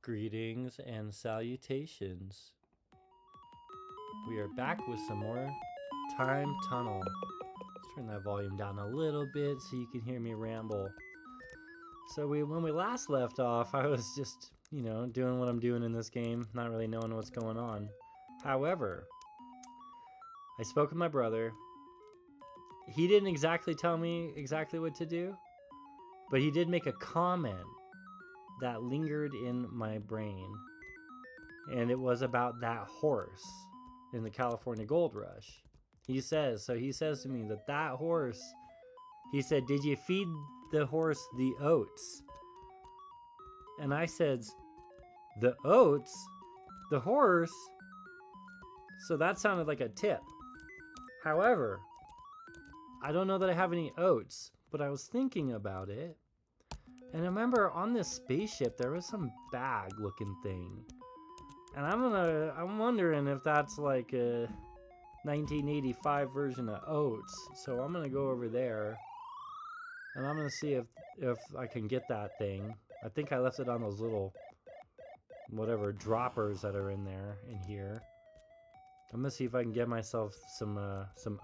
Greetings and salutations. We are back with some more Time Tunnel. Let's turn that volume down a little bit so you can hear me ramble. So when we last left off, I was just, doing what I'm doing in this game, not really knowing what's going on. However, I spoke with my brother. He didn't exactly tell me exactly what to do, but he did make a comment that lingered in my brain. And it was about that horse in the California Gold Rush. He says to me that horse, he said, "Did you feed the horse the oats?" And I said, "The oats? The horse?" So that sounded like a tip. However, I don't know that I have any oats, but I was thinking about it. And I remember on this spaceship, there was some bag looking thing. And I'm wondering if that's like a 1985 version of Oats. So I'm gonna go over there and I'm gonna see if I can get that thing. I think I left it on those little whatever droppers that are in here. I'm gonna see if I can get myself some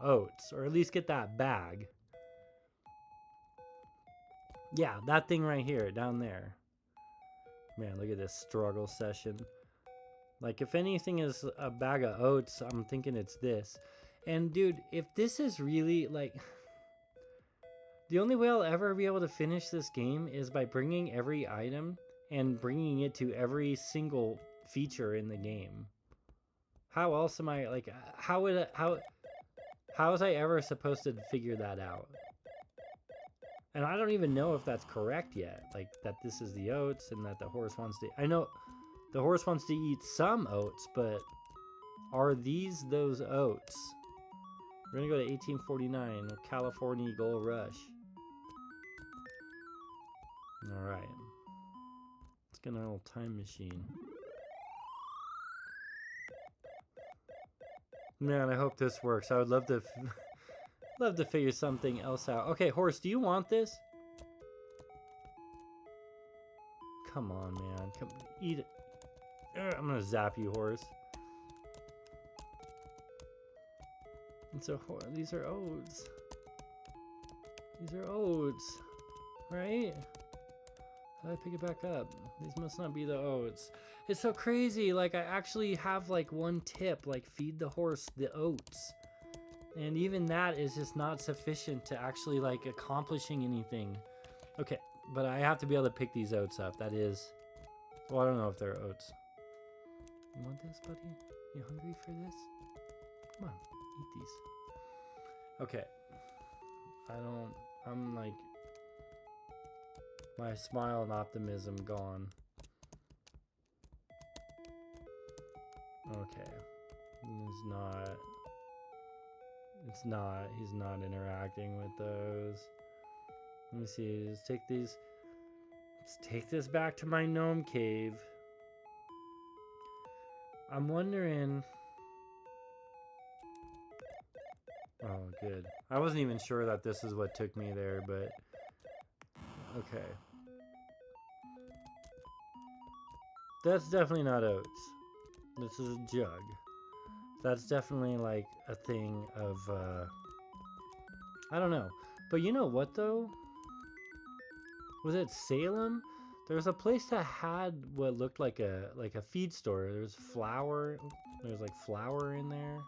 oats, or at least get that bag. Yeah, that thing right here, down there. Man, look at this struggle session. Like, if anything is a bag of oats, I'm thinking it's this. And dude, if this is really like, the only way I'll ever be able to finish this game is by bringing every item and bringing it to every single feature in the game. How else am I, like, how was I ever supposed to figure that out? And I don't even know if that's correct yet. Like, that this is the oats and that the horse wants to... I know the horse wants to eat some oats, but are these those oats? We're going to go to 1849, California Gold Rush. Alright. Let's get an old time machine. Man, I hope this works. I would love to... love to figure something else out. Okay, horse, do you want this? Come on, man. Come eat it. I'm gonna zap you, horse. And so these are oats. These are oats, right? How do I pick it back up? These must not be the oats. It's so crazy. Like, I actually have like one tip, like feed the horse the oats. And even that is just not sufficient to actually like accomplishing anything. Okay, but I have to be able to pick these oats up. That is, well, I don't know if they're oats. You want this, buddy? You hungry for this? Come on, eat these. Okay. I'm like, my smile and optimism gone. Okay. He's not interacting with those. Let me see, let's take this back to my gnome cave. I'm wondering... Oh, good. I wasn't even sure that this is what took me there, but... Okay. That's definitely not oats. This is a jug. That's definitely like a thing of, I don't know. But you know what though? Was it Salem? There was a place that had what looked like a feed store. There's flour. There's like flour in there.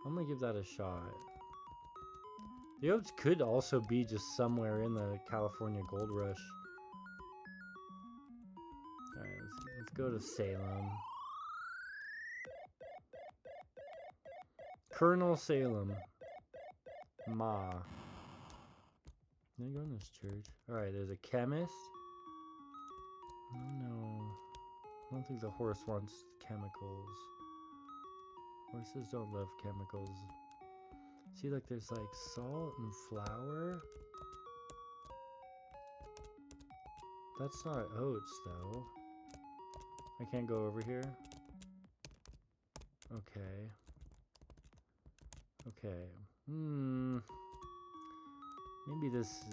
I'm gonna give that a shot. The oats could also be just somewhere in the California Gold Rush. Alright, let's go to Salem. Colonel Salem. Ma. Can I go in this church? Alright, there's a chemist. Oh no. I don't think the horse wants chemicals. Horses don't love chemicals. See, like, there's like salt and flour. That's not oats, though. I can't go over here. Okay. Okay. Maybe this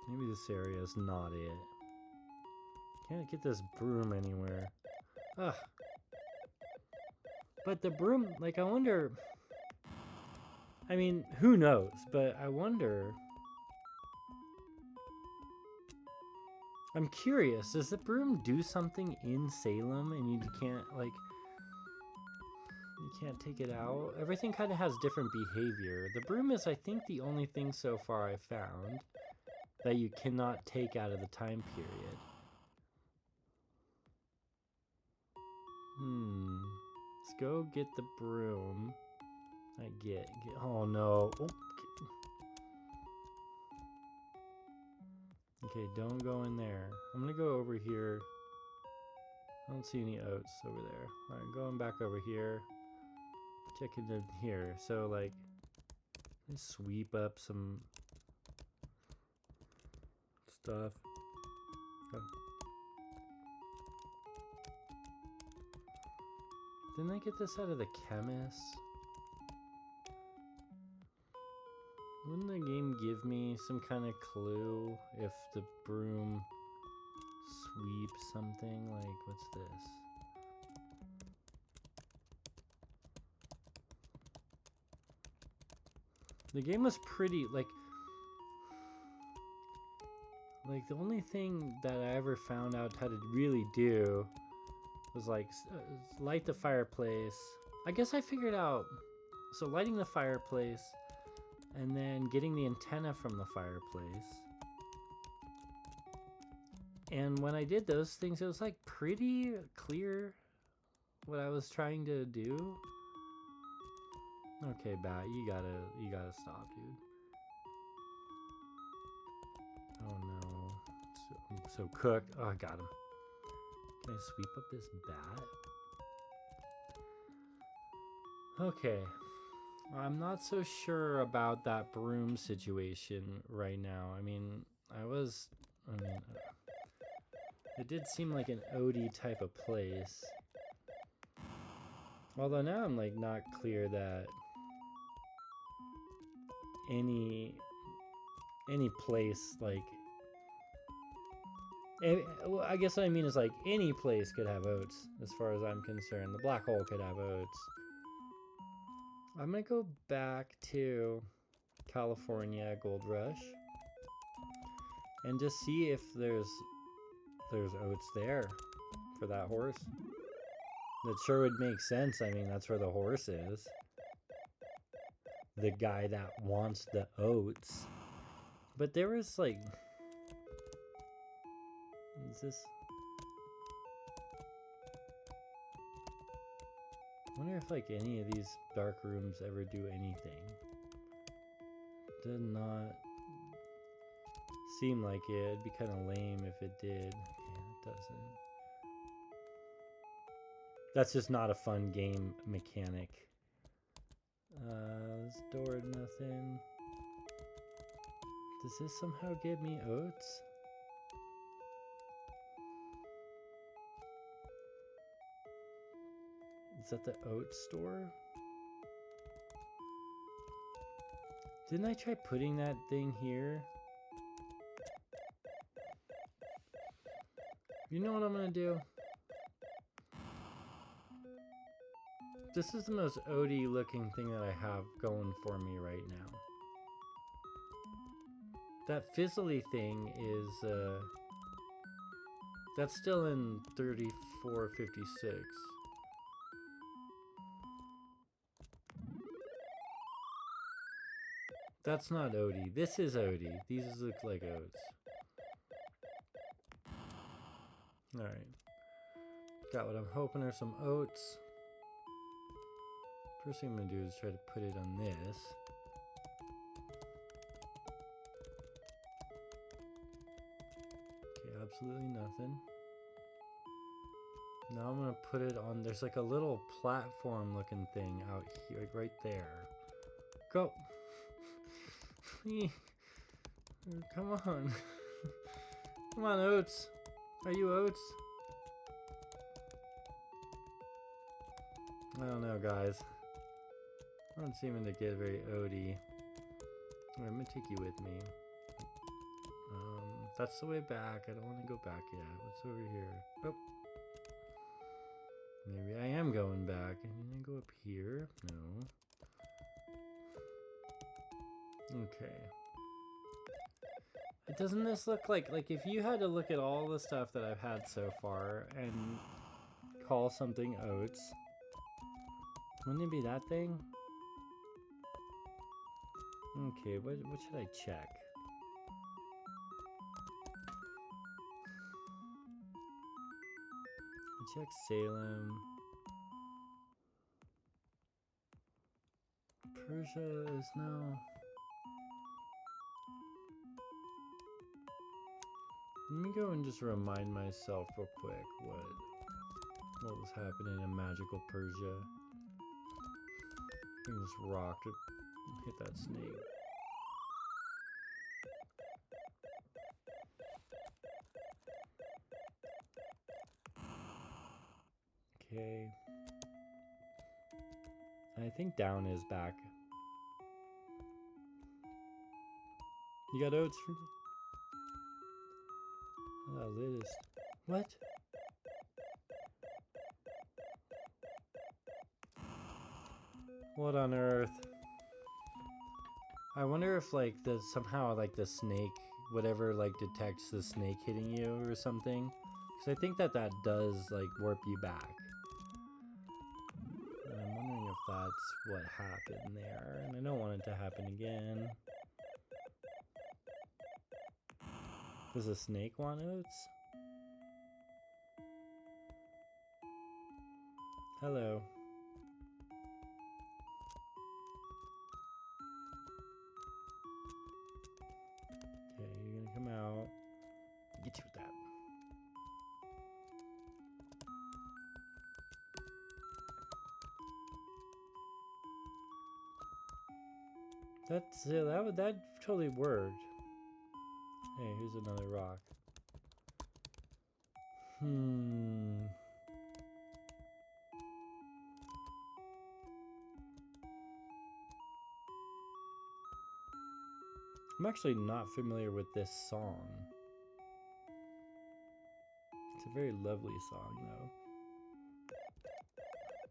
Maybe this area is not it. Can't get this broom anywhere. Ugh. But the broom, like, I wonder... I mean, who knows? But I wonder... I'm curious, does the broom do something in Salem and you can't, like... You can't take it out? Everything kind of has different behavior. The broom is, I think, the only thing so far I've found that you cannot take out of the time period. Let's go get the broom. Oh no. Oh. Okay, don't go in there. I'm gonna go over here. I don't see any oats over there. Alright, going back over here. Checking in here. So, like, let's sweep up some stuff. Oh. Didn't I get this out of the chemist? Wouldn't the game give me some kind of clue if the broom sweeps something? Like, what's this? The game was pretty, like the only thing that I ever found out how to really do was like light the fireplace. I guess I figured out, so lighting the fireplace and then getting the antenna from the fireplace. And when I did those things, it was like pretty clear what I was trying to do. Okay, Bat, you gotta stop, dude. Oh no. I'm so cooked. Oh, I got him. Can I sweep up this bat? Okay. I'm not so sure about that broom situation right now. I mean, it did seem like an Odie type of place. Although now I'm like not clear that any place, like, I guess what I mean is like any place could have oats as far as I'm concerned. The black hole could have oats. I'm gonna go back to California Gold Rush and just see if there's oats there for that horse. That sure would make sense. I mean, that's where the horse is. The guy that wants the oats. But there was like... Is this... I wonder if like any of these dark rooms ever do anything. Did not seem like it. It'd be kind of lame if it did. Okay, it doesn't. That's just not a fun game mechanic. This door, nothing. Does this somehow give me oats? Is that the oat store? Didn't I try putting that thing here? You know what I'm gonna do? This is the most Odie looking thing that I have going for me right now. That fizzly thing is, that's still in 3456. That's not Odie. This is Odie. These look like oats. Alright. Got what I'm hoping are some oats. First thing I'm going to do is try to put it on this. Okay, absolutely nothing. Now I'm going to put it on, there's like a little platform looking thing out here, like right there. Go! Come on. Come on, Oats. Are you Oats? I don't know, guys. I don't seem to get very Odie. I'm gonna take you with me. That's the way back. I don't want to go back yet. What's over here? Oh. Maybe I am going back. And then I go up here. No. Okay. Doesn't this look like if you had to look at all the stuff that I've had so far and call something Oats, wouldn't it be that thing? Okay, what should I check? Check Salem. Persia is no. Let me go and just remind myself real quick what was happening in magical Persia. I think this rock to hit that snake. Okay. I think down is back. You got Oats for me? Oh, that lid is... What? What on earth? I wonder if like somehow like the snake, whatever like detects the snake hitting you or something. Because I think that does like warp you back. And I'm wondering if that's what happened there. And I don't want it to happen again. Does a snake want Oats? Hello. Okay, you're gonna come out. Get you with that. That totally worked. Hey, here's another rock. I'm actually not familiar with this song. It's a very lovely song,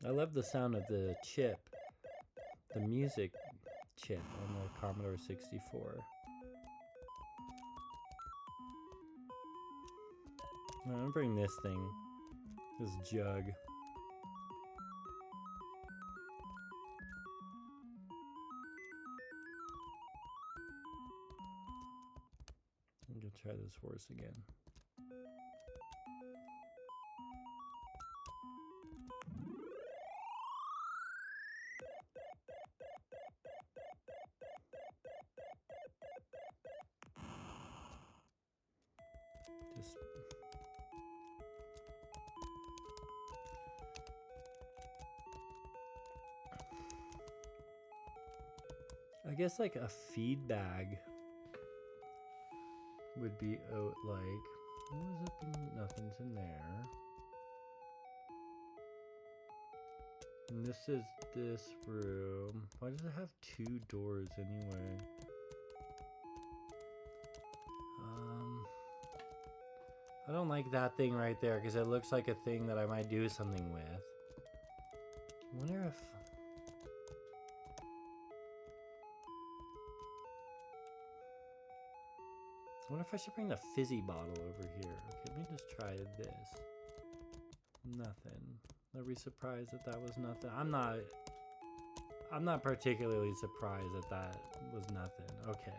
though. I love the sound of the chip, the music chip on the Commodore 64. I'm gonna bring this thing, this jug. I'm gonna try this horse again. I guess like a feed bag would be oat like. What was it? Nothing's in there. And this is this room. Why does it have 2 doors anyway? I don't like that thing right there because it looks like a thing that I might do something with. I wonder if... I wonder if I should bring the fizzy bottle over here. Okay, let me just try this. Nothing. Are we surprised that was nothing? I'm not particularly surprised that was nothing. Okay.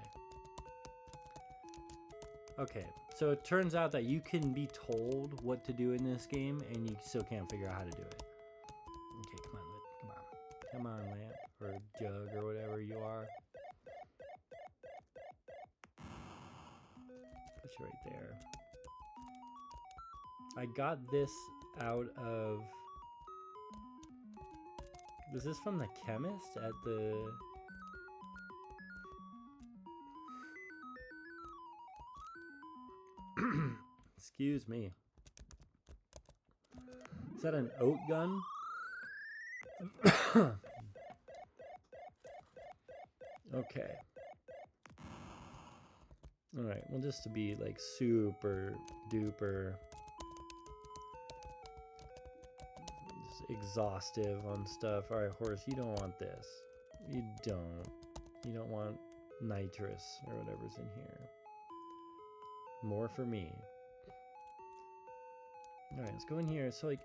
Okay, so it turns out that you can be told what to do in this game and you still can't figure out how to do it. Okay, come on. Come on, lamp, or jug, or whatever you are. Put you right there. I got this out of... Was this from the chemist at the... Excuse me. Is that an oat gun? Okay. Alright, well, just to be like super duper just exhaustive on stuff. Alright, horse, you don't want this. You don't want nitrous or whatever's in here. More for me. Alright, let's go in here. So, like,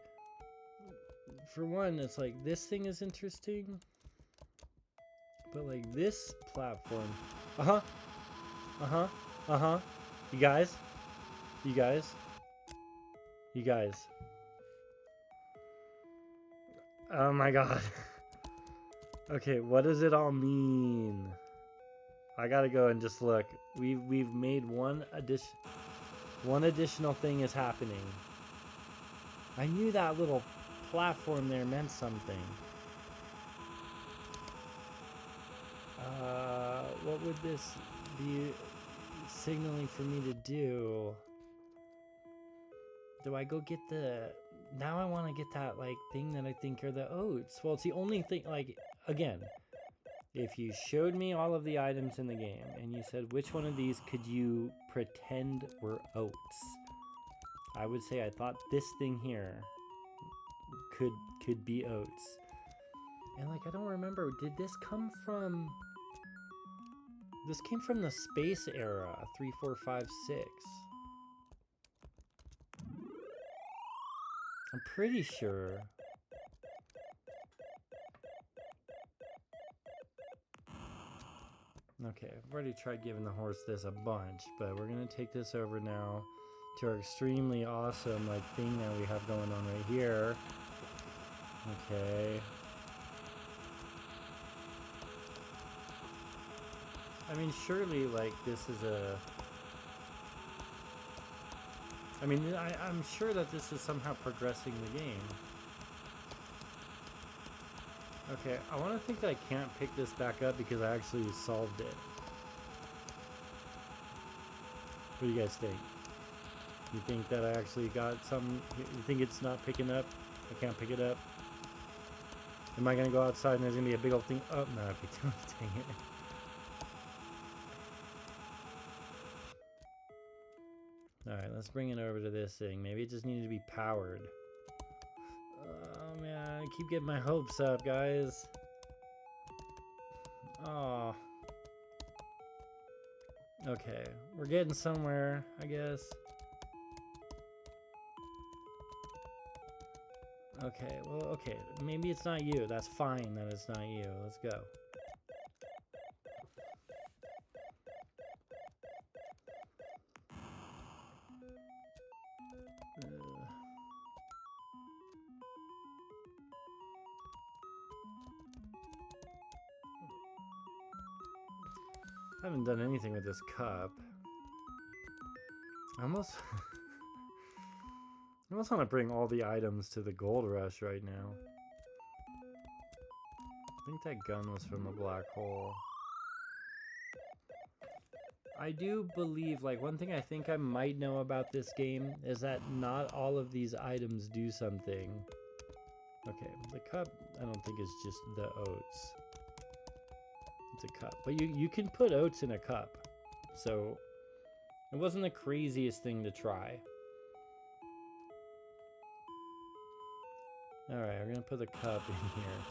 for one, it's like this thing is interesting. But, like, this platform. Uh-huh. Uh-huh. Uh-huh. You guys? You guys? You guys? Oh my god. Okay, what does it all mean? I gotta go and just look. We've made one additional thing is happening. I knew that little platform there meant something. What would this be signaling for me to do? Do I go get the... Now I want to get that, like, thing that I think are the oats. Well, it's the only thing, like, again, if you showed me all of the items in the game and you said, which one of these could you pretend were oats? I would say I thought this thing here could be oats. And, like, I don't remember, did this come from... This came from the space era, 3, 4, 5, 6. I'm pretty sure. Okay, I've already tried giving the horse this a bunch, but we're gonna take this over now to our extremely awesome, like, thing that we have going on right here. Okay. I mean, surely, like, this is a... I mean, I'm sure that this is somehow progressing the game. Okay, I want to think that I can't pick this back up because I actually solved it. What do you guys think? You think that I actually got some... You think it's not picking up? I can't pick it up? Am I going to go outside and there's going to be a big old thing? Oh, no, I picked it up. Dang it. Alright, let's bring it over to this thing. Maybe it just needed to be powered. Oh man, I keep getting my hopes up, guys. Oh. Okay, we're getting somewhere, I guess. Okay, well, okay. Maybe it's not you. That's fine that it's not you. Let's go. I haven't done anything with this cup. I almost want to bring all the items to the gold rush right now. I think that gun was from a black hole. I do believe, like, one thing I think I might know about this game is that not all of these items do something. Okay, the cup I don't think is just the oats. It's a cup. But you can put oats in a cup. So it wasn't the craziest thing to try. Alright, we're gonna put the cup in here.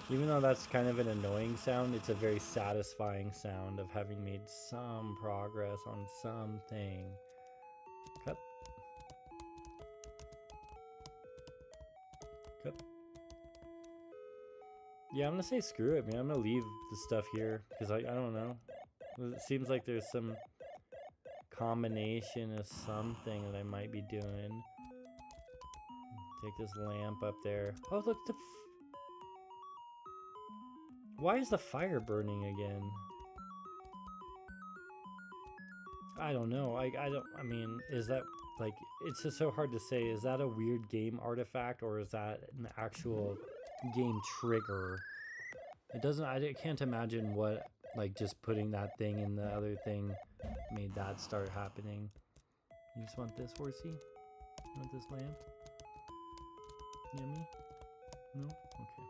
Even though that's kind of an annoying sound, it's a very satisfying sound of having made some progress on something. Cup. Cup. Yeah, I'm gonna say screw it, man. I'm gonna leave the stuff here because I don't know. It seems like there's some combination of something that I might be doing. Take this lamp up there. Oh, look, why is the fire burning again? I don't know. I mean, is that, like, it's just so hard to say. Is that a weird game artifact or is that an actual game trigger? It doesn't, I can't imagine what, like, just putting that thing in the other thing made that start happening. You just want this, horsey? You want this lamp? Yummy? No? Okay.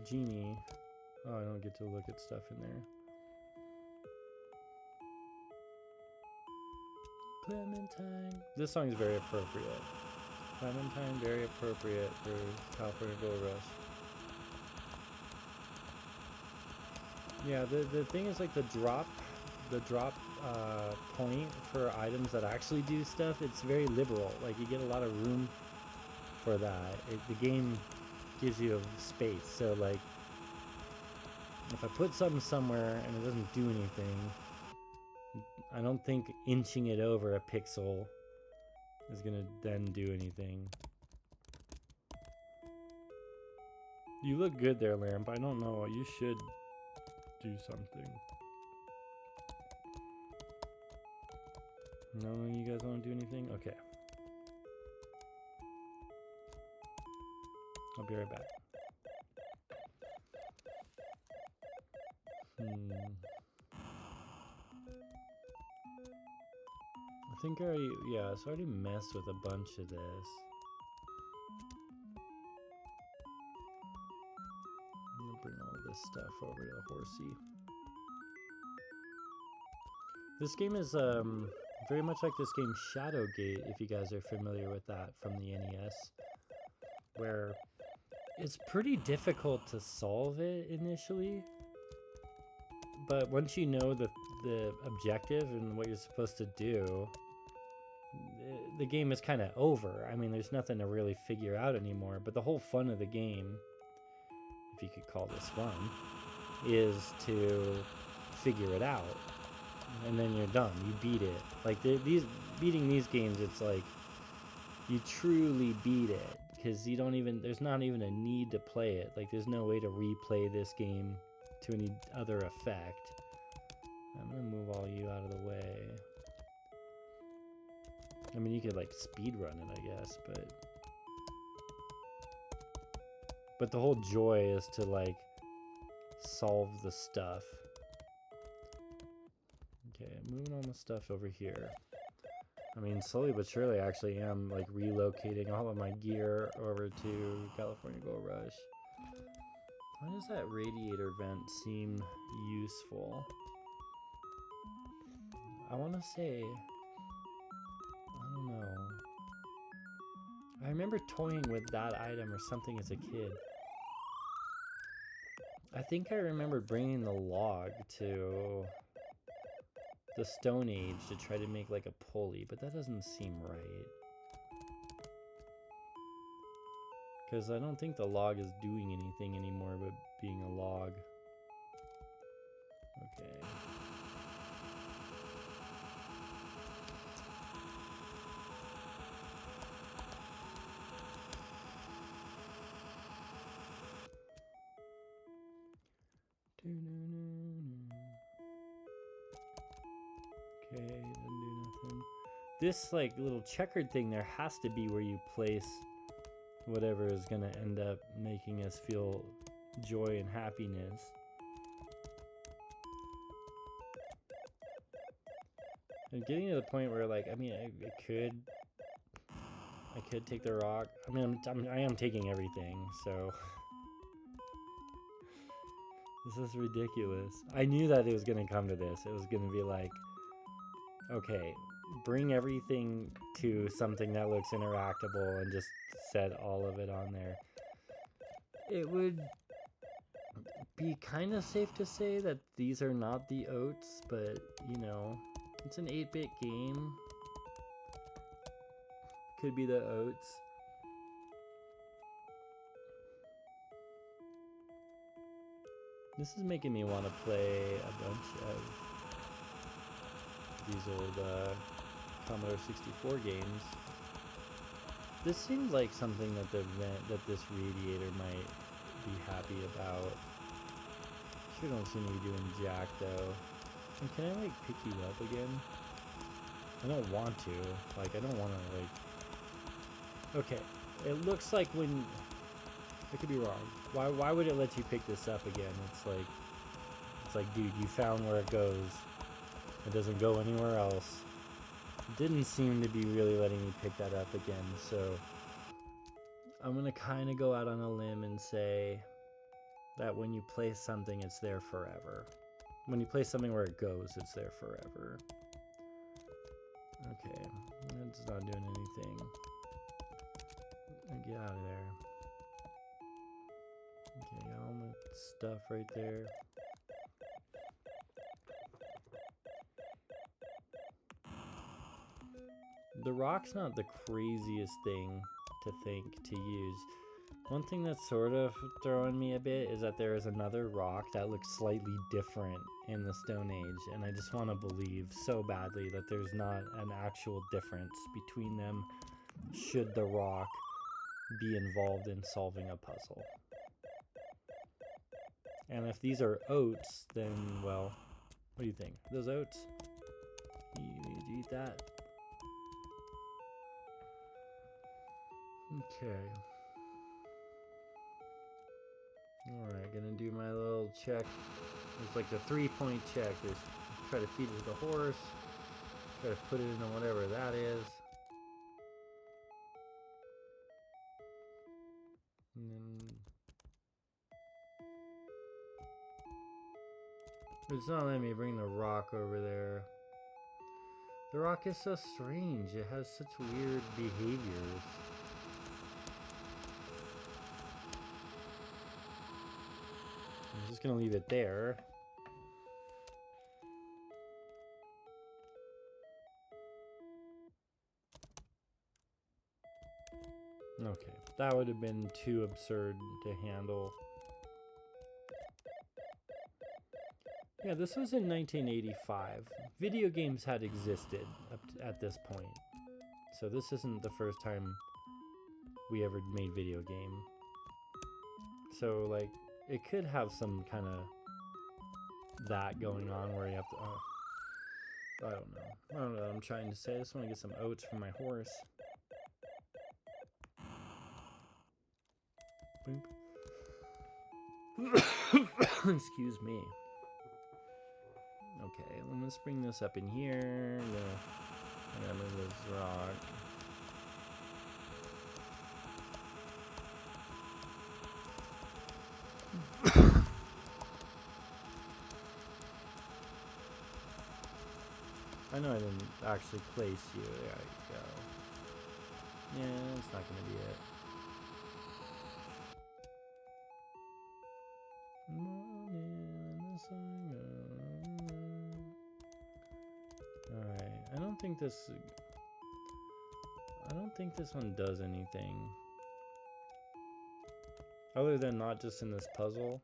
Genie. Oh, I don't get to look at stuff in there. Clementine. This song is very appropriate. Clementine, very appropriate for California Gold Rush. Yeah, the thing is like the drop point for items that actually do stuff, it's very liberal. Like you get a lot of room for that. The game gives you a space. So like if I put something somewhere and it doesn't do anything, I don't think inching it over a pixel is gonna then do anything. You look good there, Lamp. I don't know. You should do something. No, you guys don't do anything? Okay. I'll be right back. I think I already, yeah, so I already messed with a bunch of this. I'm gonna bring all this stuff over to the horsey. This game is very much like this game Shadowgate, if you guys are familiar with that from the NES, where it's pretty difficult to solve it initially, but once you know the objective and what you're supposed to do, the game is kind of over. I mean, there's nothing to really figure out anymore, but the whole fun of the game, if you could call this fun, is to figure it out. And then you're done. You beat it. Like beating these games, it's like you truly beat it because you don't even. There's not even a need to play it. Like there's no way to replay this game to any other effect. I'm gonna move all you out of the way. I mean, you could like speed run it, I guess, but the whole joy is to like solve the stuff. Okay, moving all the stuff over here. I mean, slowly but surely, I actually am like relocating all of my gear over to California Gold Rush. Why does that radiator vent seem useful? I want to say, I don't know. I remember toying with that item or something as a kid. I think I remember bringing the log to the Stone Age to try to make like a pulley, but that doesn't seem right. Because I don't think the log is doing anything anymore but being a log. Okay. Okay, didn't do nothing. This like little checkered thing there has to be where you place whatever is gonna end up making us feel joy and happiness. I'm getting to the point where like, I mean, I could take the rock. I mean, I am taking everything, so this is ridiculous. I knew that it was gonna come to this. It was gonna be like, okay, bring everything to something that looks interactable and just set all of it on there. It would be kind of safe to say that these are not the Oats, but you know, it's an 8-bit game. Could be the Oats. This is making me want to play a bunch of these old Commodore 64 games. This seems like something that this radiator might be happy about. Sure don't seem to be doing jack though. And can I like pick you up again? I don't want to. Like I don't want to like. Okay, it looks like when. I could be wrong. Why would it let you pick this up again? It's like, dude, you found where it goes. It doesn't go anywhere else. It didn't seem to be really letting me pick that up again, so I'm gonna kind of go out on a limb and say that when you place something, it's there forever. When you place something where it goes, it's there forever. Okay, it's not doing anything. Get out of there. Okay, got all my stuff right there. The rock's not the craziest thing to think to use. One thing that's sort of throwing me a bit is that there is another rock that looks slightly different in the Stone Age, and I just want to believe so badly that there's not an actual difference between them should the rock be involved in solving a puzzle. And if these are oats, then, well, what do you think? Those oats? Did you eat that? Okay. Alright, gonna do my little check. It's like the 3-point check. There's try to feed it to the horse. Try to put it into whatever that is. And then it's not letting me bring the rock over there. The rock is so strange. It has such weird behaviors. I'm just gonna leave it there. Okay, that would have been too absurd to handle. Yeah, this was in 1985. Video games had existed up at this point. So this isn't the first time we ever made video game. So, like, it could have some kind of that going on where you have to... I don't know. I don't know what I'm trying to say. I just want to get some oats for my horse. Excuse me. Okay, let's bring this up in here. I'm gonna move this rock. I know I didn't actually place you. There you go. Yeah, it's not gonna be it. Alright, I don't think this one does anything. Other than not just in this puzzle.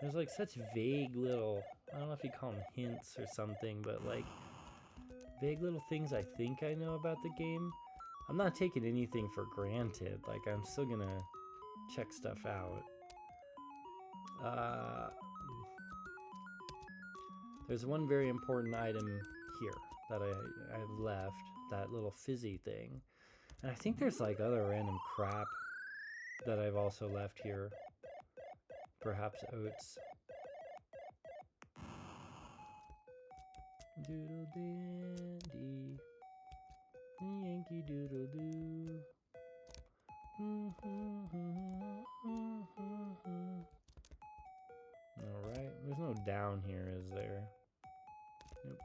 There's like such vague little, I don't know if you call them hints or something, but like vague little things I think I know about the game. I'm not taking anything for granted. Like, I'm still gonna check stuff out. There's one very important item here that I've left, that little fizzy thing. And I think there's like other random crap that I've also left here. Perhaps oats. Doodle dandy, Yankee doodle doo. Alright, there's no down here, is there? Nope.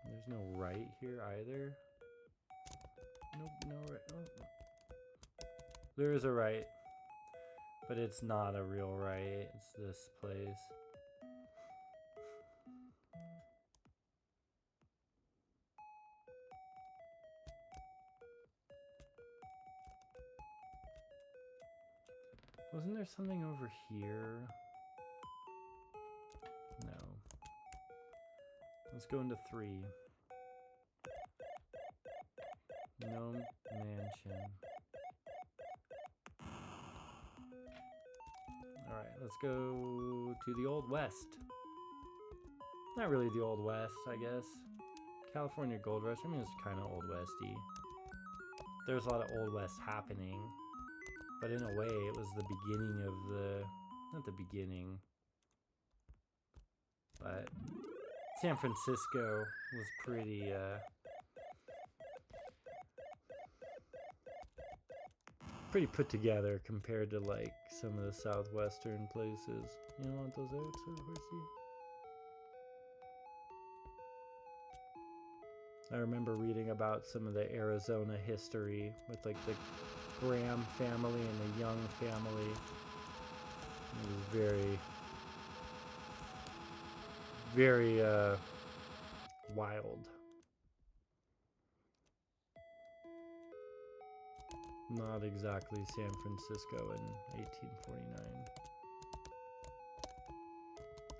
There's no right here either. Nope, no right. Oh. There is a right, but it's not a real right. It's this place. Wasn't there something over here? No. Let's go into 3. Gnome Mansion. Alright, let's go to the Old West. Not really the Old West, I guess. California Gold Rush, I mean, it's kind of Old Westy. There's a lot of Old West happening. But in a way, it was the beginning of the... Not the beginning. But San Francisco was pretty pretty put together compared to like some of the southwestern places. You don't want those oats, horsey? I remember reading about some of the Arizona history with like the Graham family and the Young family. It was very, very wild. Not exactly San Francisco in 1849.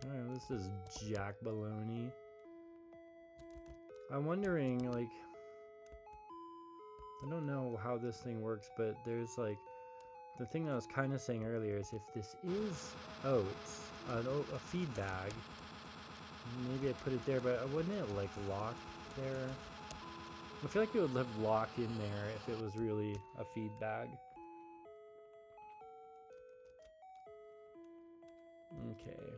Alright, this is Jack Baloney. I'm wondering, like, I don't know how this thing works, but there's like, the thing I was kind of saying earlier is if this is oats, a feed bag, maybe I put it there, but wouldn't it like lock there? I feel like it would live lock in there if it was really a feed bag. Okay.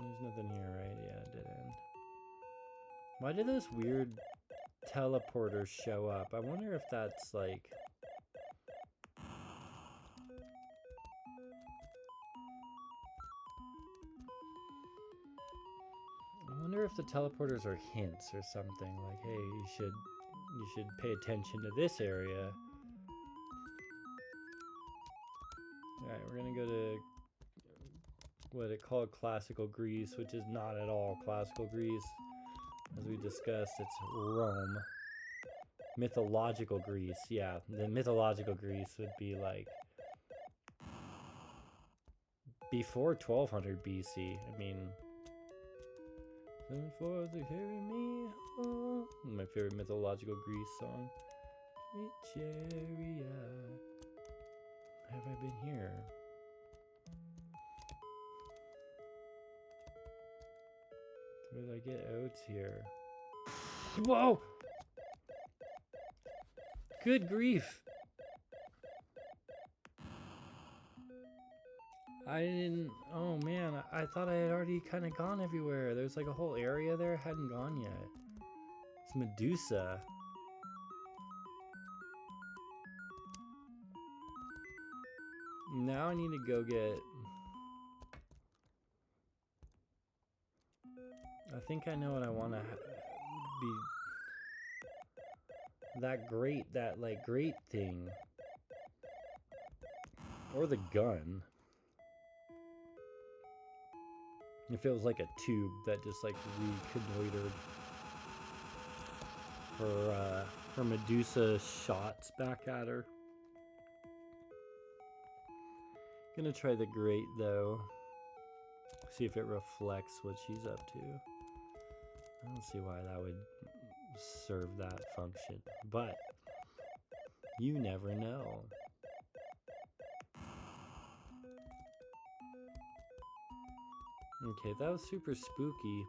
There's nothing here, right? Yeah, dead end. Why do those weird teleporters show up? I wonder if that's like... I wonder if the teleporters are hints or something, like, hey, you should pay attention to this area. Alright, we're gonna go to what it called classical Greece, which is not at all classical Greece. As we discussed, it's Rome. Mythological Greece, yeah. The mythological Greece would be like before 1200 BC. I mean, for the carry me home. My favorite mythological Greece song. Which area have I been here? Where did I get oats here? Whoa! Good grief! I didn't... Oh man, I thought I had already kind of gone everywhere. There's like a whole area there I hadn't gone yet. It's Medusa. Now I need to go get... I think I know what I want to be... That grate thing. Or the gun. If it was like a tube that just like reconnoitered her Medusa shots back at her. Gonna try the grate though. See if it reflects what she's up to. I don't see why that would serve that function, but you never know. Okay, that was super spooky.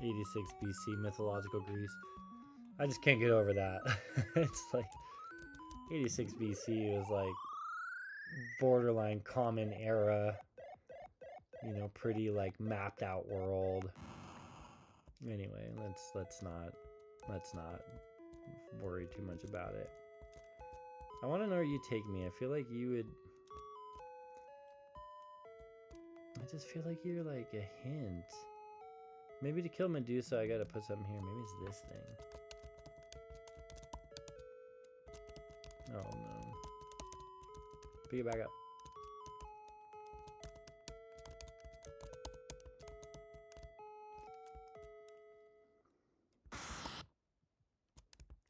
'86 BC, mythological Greece. I just can't get over that. It's like 86 BC was like borderline common era. You know, pretty like mapped out world. Anyway, let's not worry too much about it. I want to know where you take me. I feel like you would... I just feel like you're like a hint. Maybe to kill Medusa, I gotta put something here. Maybe it's this thing. Oh no. Pick it back up.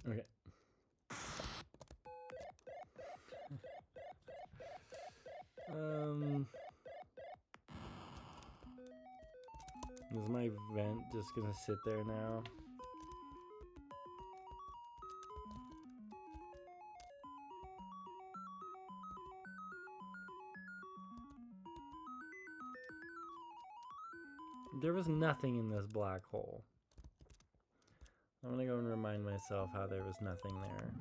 Okay. Is my vent just gonna sit there now? There was nothing in this black hole. I'm gonna go and remind myself how there was nothing there.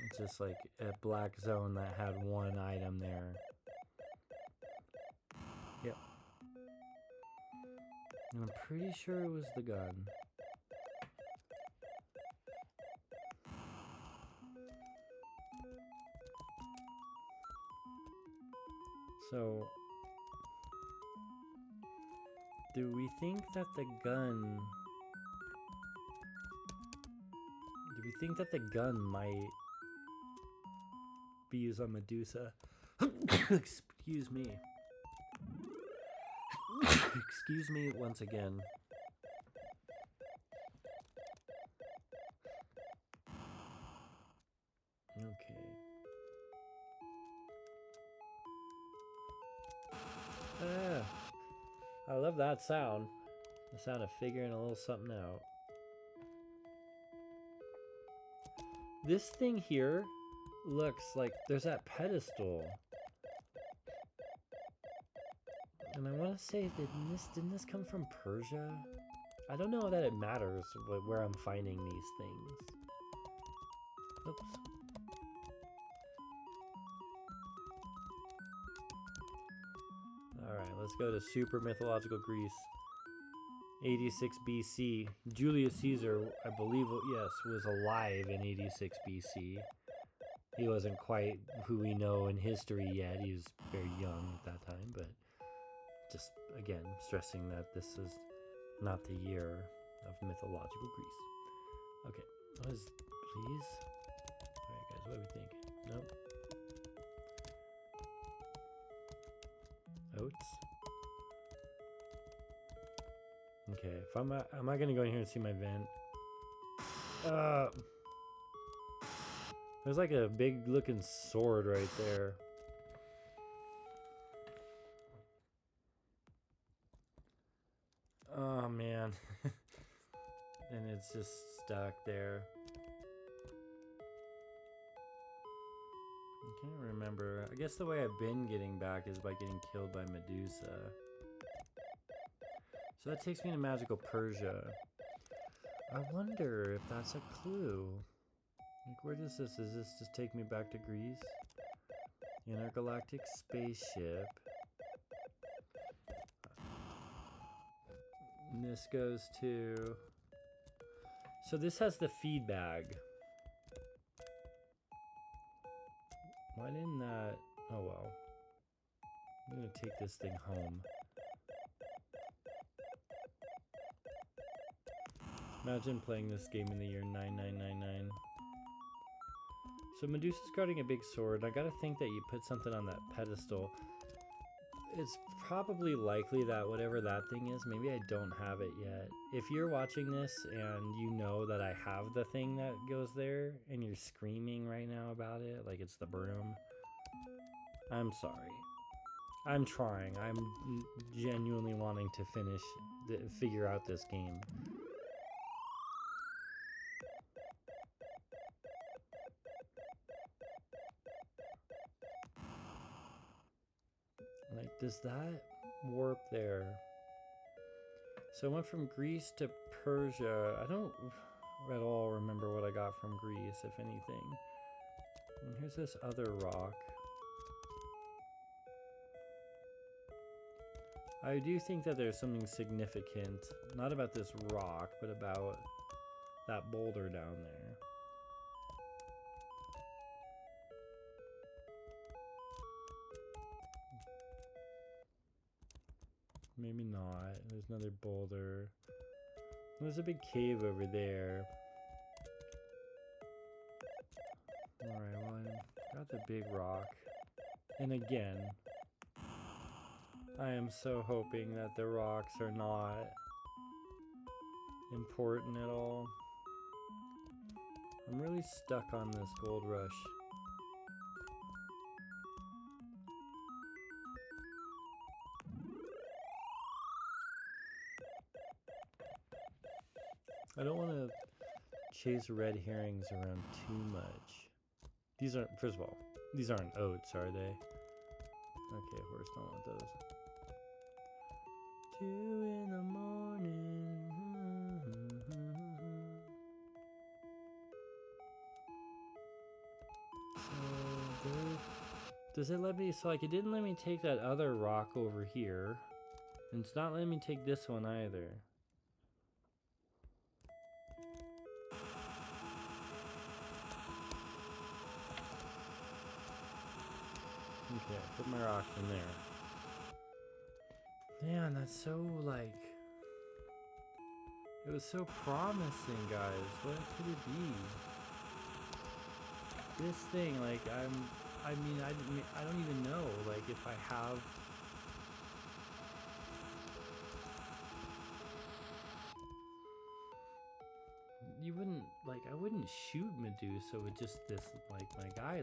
It's just like a black zone that had one item there. Yep. And I'm pretty sure it was the gun. So, do we think that the gun... Do we think that the gun might be used on Medusa? Excuse me. Excuse me once again. Okay. I love that sound. The sound of figuring a little something out. This thing here looks like there's that pedestal. And I want to say, didn't this come from Persia? I don't know that it matters where I'm finding these things. Oops. Alright, let's go to super mythological Greece. 86 BC. Julius Caesar, I believe, yes, was alive in 86 BC. He wasn't quite who we know in history yet. He was very young at that time, but just, again, stressing that this is not the year of mythological Greece. Okay, please? Alright guys, what do we think? Nope. Oats? Okay, if am I gonna go in here and see my vent? There's like a big looking sword right there. Oh man. And it's just stuck there. I can't remember. I guess the way I've been getting back is by getting killed by Medusa. So that takes me to magical Persia. I wonder if that's a clue. Like, where does this just take me back to Greece? Intergalactic spaceship. And this goes to... So this has the feed bag. Why didn't that... Oh well. I'm gonna take this thing home. Imagine playing this game in the year 9999. So Medusa's guarding a big sword. I gotta think that you put something on that pedestal. It's probably likely that whatever that thing is, maybe I don't have it yet. If you're watching this and you know that I have the thing that goes there and you're screaming right now about it, like it's the broom, I'm sorry. I'm trying. I'm genuinely wanting to figure out this game. Like, does that warp there? So I went from Greece to Persia. I don't at all remember what I got from Greece, if anything. And here's this other rock. I do think that there's something significant, not about this rock, but about that boulder down there. Maybe not. There's another boulder. There's a big cave over there. Alright, well, I got the big rock. And again, I am so hoping that the rocks are not important at all. I'm really stuck on this gold rush. I don't want to chase red herrings around too much. These aren't, first of all, these aren't oats, are they? Okay, of course, don't want those. 2 in the morning. So, does it let me, so like it didn't let me take that other rock over here. And it's not letting me take this one either. Okay, put my rocks in there. Man, that's so like... It was so promising, guys. What could it be? This thing, like, I don't even know, like, if I have... You wouldn't, like, I wouldn't shoot Medusa with just this, like, my guy.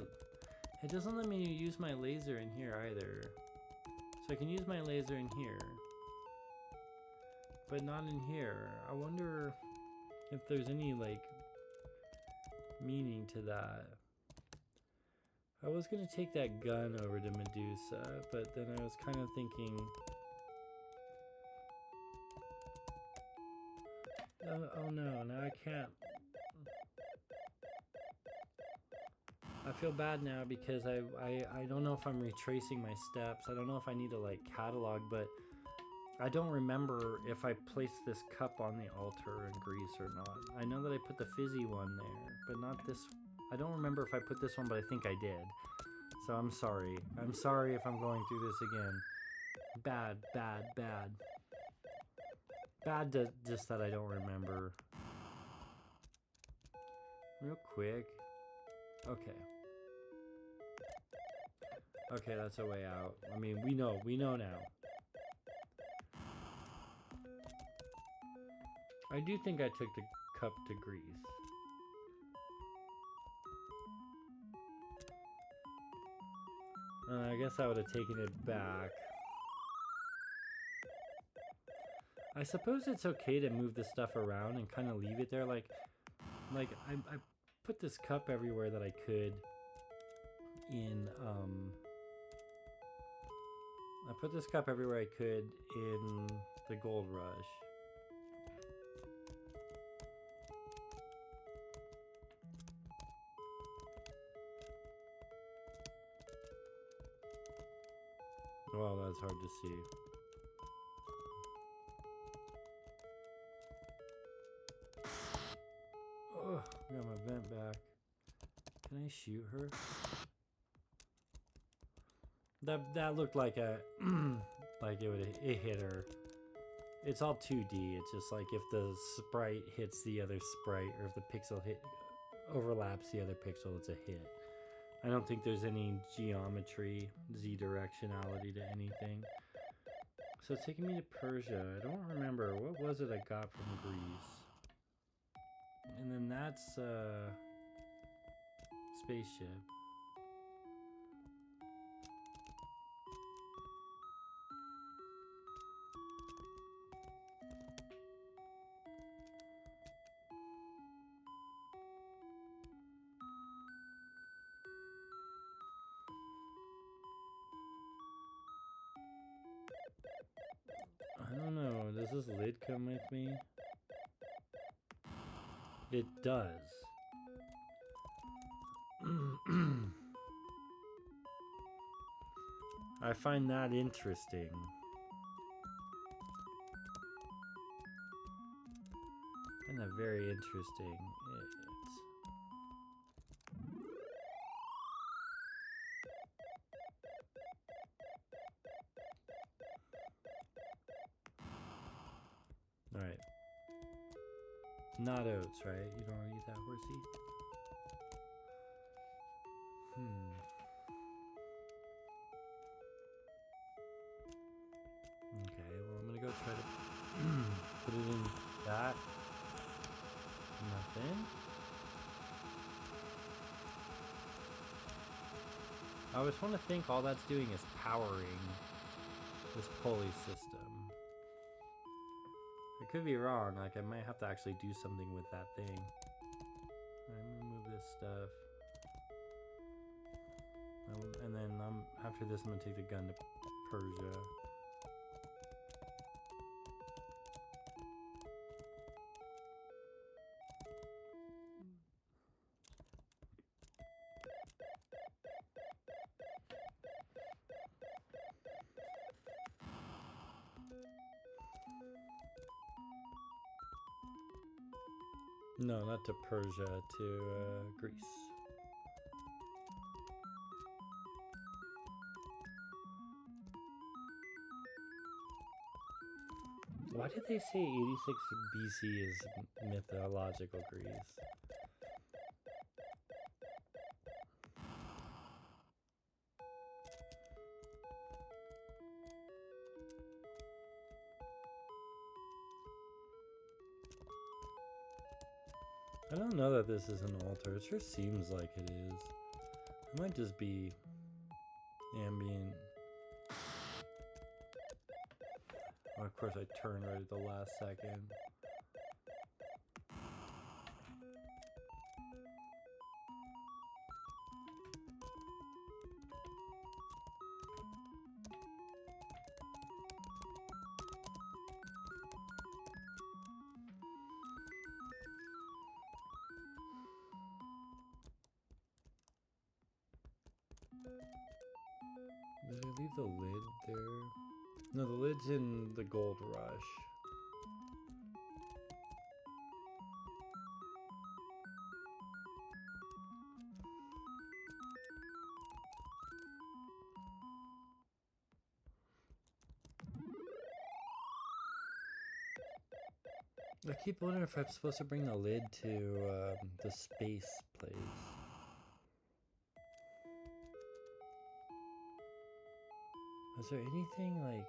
It doesn't let me use my laser in here either. So I can use my laser in here, but not in here. I wonder if there's any, like, meaning to that. I was gonna take that gun over to Medusa, but then I was kind of thinking... oh no, now I can't. I feel bad now because I don't know if I'm retracing my steps. I don't know if I need to like catalog, but I don't remember if I placed this cup on the altar in Greece or not. I know that I put the fizzy one there, but not this. I don't remember if I put this one, but I think I did. So I'm sorry. I'm sorry if I'm going through this again. Bad, bad, bad. Bad to just that I don't remember. Real quick. Okay. Okay, that's a way out. I mean, we know now. I do think I took the cup to Greece. I guess I would have taken it back. I suppose it's okay to move the stuff around and kind of leave it there. Like I put this cup everywhere that I could in, I put this cup everywhere I could in the Gold Rush. Well, that's hard to see. Oh, I got my vent back. Can I shoot her? That looked like a like it hit her. It's all 2D. It's just like if the sprite hits the other sprite, or if the pixel overlaps the other pixel, it's a hit. I don't think there's any geometry, Z directionality to anything. So it's taking me to Persia. I don't remember. What was it I got from Greece? And then that's spaceship. I don't know. Does this lid come with me? It does. I find that interesting. I find that very interesting. Alright. Not oats, right? You don't want to eat that horsey? Okay, well I'm gonna go try to put it in that. Nothing. I just want to think all that's doing is powering this pulley system. I could be wrong, like I might have to actually do something with that thing. I'm gonna move this stuff. And then after this I'm gonna take the gun to Persia. No, not to Persia, to Greece. Why did they say 86 BC is mythological Greece? I don't know that this is an altar. It sure seems like it is. It might just be ambient. Oh, of course, I turned right at the last second. Did I leave the lid there? No, the lid's in the gold rush. I keep wondering if I'm supposed to bring the lid to the space place. Is there anything like...